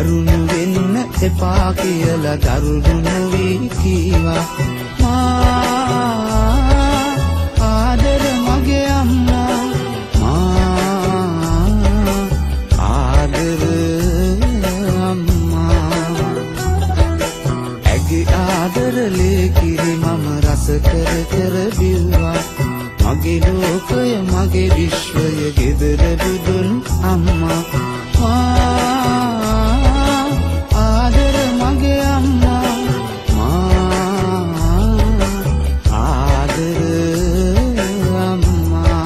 දරුණු වෙන්න එපා කියලා දරුණු නොවී කීවා. ආදර මගේ අම්මා, ආදර අම්මා. ඇගේ ආදරලේ කිරි මම රස කර කර බිව්වා. මගේ ලෝකය මගේ විශ්වය ගෙදර බුදුන් අම්මා. ආදර මගේ අම්මා, ආදර අම්මා.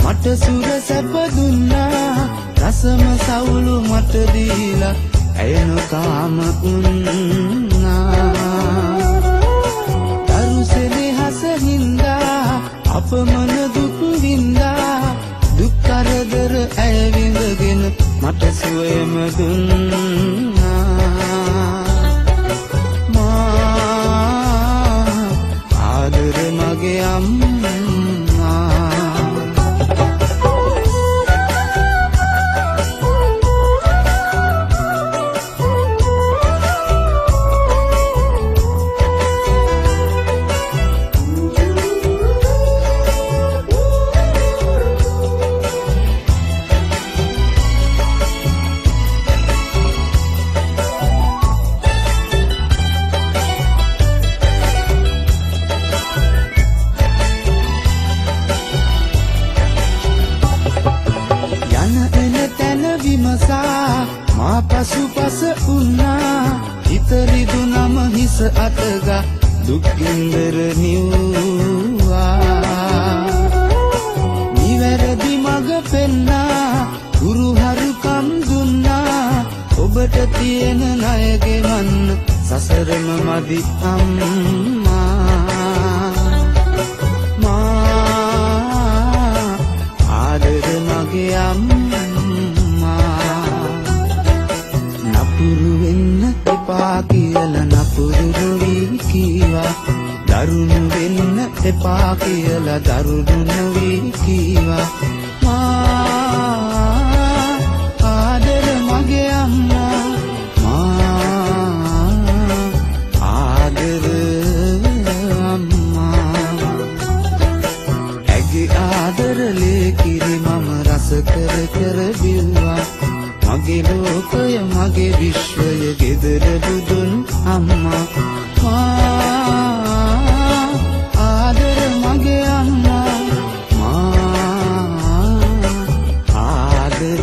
මට සුර සැප දුන්නා, රසම සවුලු මට දීලා ඇයන කාම උන්නා. දරුසෙනෙහස හින්දා අපමණ දුක් වින්දා, දුක් කරදර ඇය විඳගෙන මට සුවයම දුන්නා. ආදර මගේ අම්මා. මා පසුපස උන්නා, හිතරිදු නම හිස අතගා දුක්ගින්දර නිව්වා. නිවැරදි මග පෙන්නා, ගුරුහරුකම් දුන්නා. ඔබට තියෙන ණය ගෙවන්න සසරම මදි අම්මා. ආදර මගේ අම්මා. නපුරු වෙන්න එපා කියලා නපුරු නොවී කීවා. දරුණු වෙන්න එපා කියලා දරුණු නොවී කීවා. ආදර මගේ අම්මා, ආදර අම්මා. ඇගේ ආදරලේ කිරි මම රස කර කර බිව්වා. මගේ ලෝකය මගේ විශ්වය ගෙදර බුදුන් අම්මා. ආදර මගේ අම්මා, ආදර